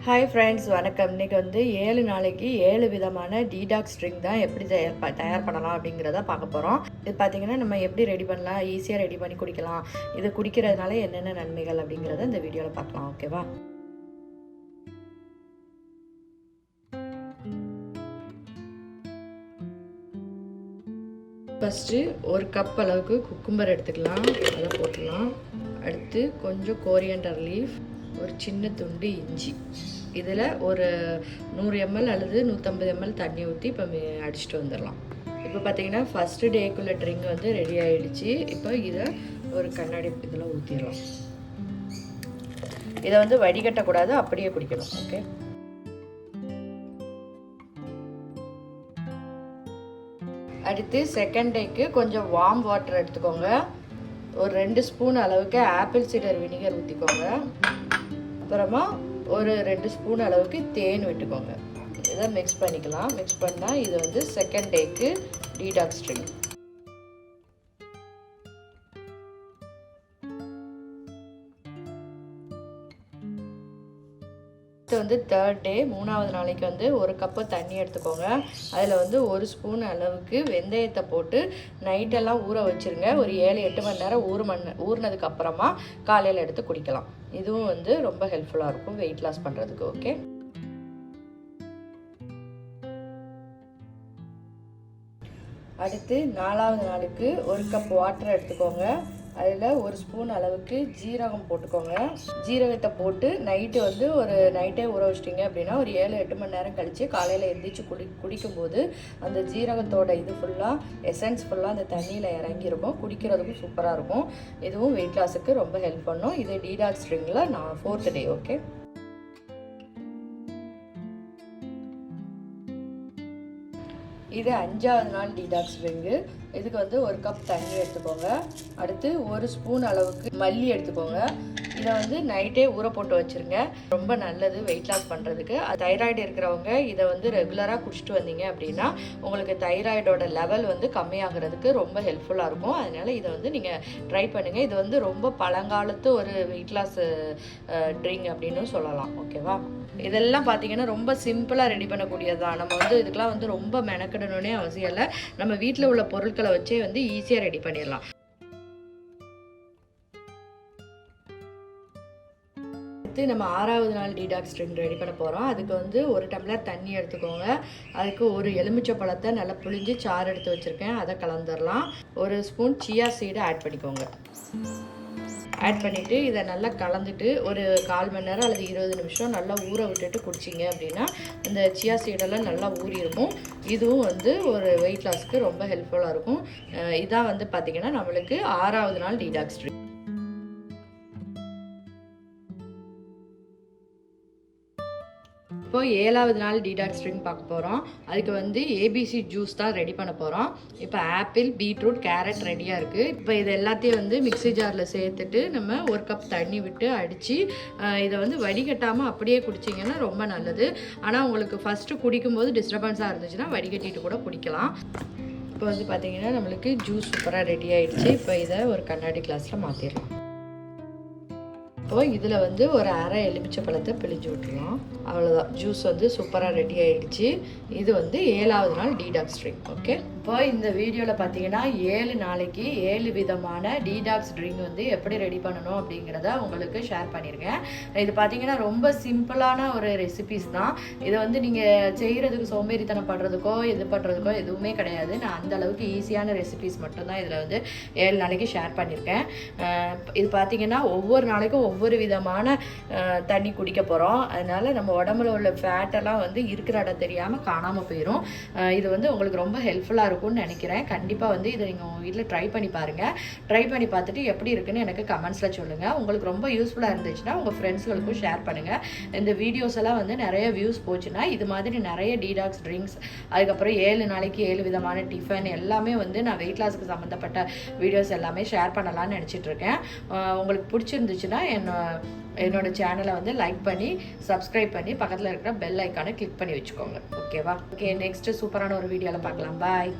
Hi friends, வணக்கம். இன்றைக்கி வந்து 7 நாளைக்கு 7 விதமான டீடாக்ஸ் ட்ரிங்க் தான் எப்படி தயார் பண்ணலாம் அப்படிங்கிறத பார்க்க போகிறோம். இது பார்த்திங்கன்னா நம்ம எப்படி ரெடி பண்ணலாம், ஈஸியாக ரெடி பண்ணி குடிக்கலாம், இது குடிக்கிறதுனால என்னென்ன நன்மைகள் அப்படிங்கிறத இந்த வீடியோவில் பார்க்கலாம். ஓகேவா? ஃபஸ்ட்டு ஒரு கப் அளவுக்கு குக்கும்பர் எடுத்துக்கலாம், அதை போட்டுடலாம். அடுத்து கொஞ்சம் கோரியண்டர் லீஃப், ஒரு சின்ன துண்டு இஞ்சி, இதில் ஒரு 100 ml அல்லது 150 ml தண்ணி ஊற்றி இப்போ அடிச்சுட்டு வந்துடலாம். இப்போ பார்த்தீங்கன்னா ஃபஸ்ட்டு டேக்குள்ள ட்ரிங்க் வந்து ரெடி ஆகிடுச்சு. இப்போ இதை ஒரு கண்ணாடி இதில் ஊற்றிடலாம். இதை வந்து வடிகட்டக்கூடாது, அப்படியே குடிக்கணும். ஓகே, அடுத்து செகண்ட் டேக்கு கொஞ்சம் வார்ம் வாட்டர் எடுத்துக்கோங்க. ஒரு 2 ஸ்பூன் அளவுக்கு ஆப்பிள் சீடர் வினிகர் ஊற்றிக்கோங்க. அப்புறமா ஒரு 2 ஸ்பூன் அளவுக்கு தேன் விட்டுக்கோங்க. இதை மிக்ஸ் பண்ணிக்கலாம். மிக்ஸ் பண்ணால் இது வந்து செகண்ட் டேக்கு டீடாக்ஸ் ட்ரிங்க். வந்து தேர்ட் டே, 3வது நாளைக்கு வந்து ஒரு கப்பு தண்ணி எடுத்துக்கோங்க. அதில் வந்து 1 ஸ்பூன் அளவுக்கு வெந்தயத்தை போட்டு நைட்டெல்லாம் ஊற வச்சுருங்க. ஒரு 7-8 மணி நேரம் ஊறினதுக்கு அப்புறமா காலையில் எடுத்து குடிக்கலாம். இதுவும் வந்து ரொம்ப ஹெல்ப்ஃபுல்லாக இருக்கும் வெயிட் லாஸ் பண்ணுறதுக்கு. ஓகே, அடுத்து 4வது நாளுக்கு ஒரு கப் வாட்டர் எடுத்துக்கோங்க. அதில் 1 ஸ்பூன் அளவுக்கு ஜீரகம் போட்டுக்கோங்க. ஜீரகத்தை போட்டு நைட்டே ஊற வச்சிட்டிங்க அப்படின்னா ஒரு 7-8 மணி நேரம் கழித்து காலையில் எழுந்திரிச்சு குடிக்கும்போது அந்த ஜீரகத்தோட இது ஃபுல்லாக எசன்ஸ் ஃபுல்லாக அந்த தண்ணியில் இறங்கியிருக்கும். குடிக்கிறதுக்கும் சூப்பராக இருக்கும். இதுவும் வெயிட் லாஸுக்கு ரொம்ப ஹெல்ப் பண்ணும். இது டீடாக்ஸ் ட்ரிங்கில் 4th டே. ஓகே, இது 5வது நாள் டீடாக்ஸ் ட்ரிங்கு. இதுக்கு வந்து ஒரு கப் தண்ணி எடுத்துக்கோங்க. அடுத்து 1 ஸ்பூன் அளவுக்கு மல்லி எடுத்துக்கோங்க. இதை வந்து நைட்டே ஊற போட்டு வச்சுருங்க. ரொம்ப நல்லது வெயிட் லாஸ் பண்ணுறதுக்கு. தைராய்டு இருக்கிறவங்க இதை வந்து ரெகுலராக குடிச்சிட்டு வந்தீங்க அப்படின்னா உங்களுக்கு தைராய்டோட லெவல் வந்து கம்மியாகிறதுக்கு ரொம்ப ஹெல்ப்ஃபுல்லாக இருக்கும். அதனால் இதை வந்து நீங்கள் ட்ரை பண்ணுங்கள். இது வந்து ரொம்ப பழங்காலத்து ஒரு வெயிட் லாஸ் ட்ரிங்க் அப்படின்னு சொல்லலாம். ஓகேவா? இதெல்லாம் பார்த்தீங்கன்னா ரொம்ப சிம்பிளாக ரெடி பண்ணக்கூடியது தான். நம்ம வந்து இதுக்கெலாம் வந்து ரொம்ப மெனக்கிடணுன்னே அவசியம் இல்லை. நம்ம வீட்டில் உள்ள பொருட்களை வச்சே வந்து ஈஸியாக ரெடி பண்ணிடலாம். அடுத்து நம்ம 6வது நாள் டீடாக்ஸ் ட்ரிங்க் ரெடி பண்ண போகிறோம். அதுக்கு வந்து ஒரு டம்ளர் தண்ணி எடுத்துக்கோங்க. அதுக்கு ஒரு எலுமிச்சை பழத்தை நல்லா புழிஞ்சு சாறு எடுத்து வச்சுருக்கேன், அதை கலந்துடலாம். 1 ஸ்பூன் சியா சீடை ஆட் பண்ணிக்கோங்க. ஆட் பண்ணிவிட்டு இதை நல்லா கலந்துட்டு ஒரு 1/4 மணி நேரம் அல்லது 20 நிமிஷம் நல்லா ஊற விட்டுட்டு குடிச்சிங்க அப்படின்னா இந்த சியா சீடெல்லாம் நல்லா ஊறி இருக்கும். இதுவும் வந்து ஒரு வெயிட் லாஸ்க்கு ரொம்ப ஹெல்ப்ஃபுல்லாக இருக்கும். இதான் வந்து பார்த்திங்கன்னா நம்மளுக்கு 6வது நாள் டீடாக்ஸ் ட்ரிங்க். இப்போ 7வது நாள் டீடாக்ஸ் ட்ரிங்க் பார்க்க போகிறோம். அதுக்கு வந்து ஏபிசி ஜூஸ் தான் ரெடி பண்ண போகிறோம். இப்போ ஆப்பிள், பீட்ரூட், கேரட் ரெடியாக இருக்குது. இப்போ இது எல்லாத்தையும் வந்து மிக்ஸி ஜாரில் சேர்த்துட்டு நம்ம 1 கப் தண்ணி விட்டு அடித்து இதை வந்து வடிகட்டாமல் அப்படியே குடிச்சிங்கன்னா ரொம்ப நல்லது. ஆனால் உங்களுக்கு ஃபஸ்ட்டு குடிக்கும்போது டிஸ்டர்பன்ஸாக இருந்துச்சுன்னா வடிகட்டிட்டு கூட குடிக்கலாம். இப்போ வந்து பார்த்திங்கன்னா நம்மளுக்கு ஜூஸ் சூப்பராக ரெடி ஆகிடுச்சு. இப்போ இதை ஒரு கண்ணாடி கிளாஸில் மாற்றிடலாம். இப்போது இதில் வந்து ஒரு அரை எலுமிச்சை பழத்தை பிழிஞ்சு விட்டுருலாம். அவ்வளோதான், ஜூஸ் வந்து சூப்பராக ரெடி ஆகிடுச்சு. இது வந்து 7வது நாள் டீடாக்ஸ் ட்ரிங்க். ஓகே, இப்போ இந்த வீடியோவில் பார்த்தீங்கன்னா 7 நாளைக்கு 7 விதமான டீடாக்ஸ் ட்ரிங்க் வந்து எப்படி ரெடி பண்ணணும் அப்படிங்கிறத உங்களுக்கு ஷேர் பண்ணியிருக்கேன். இது பார்த்தீங்கன்னா ரொம்ப சிம்பிளான ஒரு ரெசிபிஸ் தான். இதை வந்து நீங்கள் செய்கிறதுக்கு சோம்பேறித்தனம் பண்ணுறதுக்கோ இது பண்ணுறதுக்கோ எதுவுமே கிடையாது. நான் அந்த அளவுக்கு ஈஸியான ரெசிபிஸ் மட்டும்தான் இதில் வந்து 7 நாளைக்கு ஷேர் பண்ணியிருக்கேன். இது பார்த்தீங்கன்னா ஒவ்வொரு நாளைக்கும் ஒவ்வொரு விதமான தண்ணி குடிக்க போகிறோம். அதனால் நம்ம உடம்புல உள்ள ஃபேட்டெல்லாம் வந்து இருக்கிற இடம் தெரியாமல் காணாமல் போயிடும். இது வந்து உங்களுக்கு ரொம்ப ஹெல்ப்ஃபுல்லாக இருக்கும்னு நினைக்கிறேன். கண்டிப்பாக வந்து இதை நீங்கள் உங்கள் வீட்டில் ட்ரை பண்ணி பாருங்கள். ட்ரை பண்ணி பார்த்துட்டு எப்படி இருக்குன்னு எனக்கு கமெண்ட்ஸில் சொல்லுங்கள். உங்களுக்கு ரொம்ப யூஸ்ஃபுல்லாக இருந்துச்சுன்னா உங்கள் ஃப்ரெண்ட்ஸ்களுக்கும் ஷேர் பண்ணுங்கள். இந்த வீடியோஸ் எல்லாம் வந்து நிறைய வியூஸ் போச்சுன்னா இது மாதிரி நிறைய டீடாக்ஸ் ட்ரிங்க்ஸ், அதுக்கப்புறம் 7 நாளைக்கு 7 விதமான டிஃபன் எல்லாமே வந்து நான் வெயிட் லாஸ்க்கு சம்மந்தப்பட்ட வீடியோஸ் எல்லாமே ஷேர் பண்ணலாம்னு நினச்சிட்ருக்கேன். உங்களுக்கு பிடிச்சிருந்துச்சுன்னா என்னோட சேனலை வந்து லைக் பண்ணி சப்ஸ்கிரைப் பண்ணி பக்கத்தில் இருக்கிற பெல் ஐக்கானை கிளிக் பண்ணி வச்சுக்கோங்க. ஓகேவா? ஓகே, நெக்ஸ்ட்டு சூப்பரான ஒரு வீடியோவில் பார்க்கலாம். பாய்.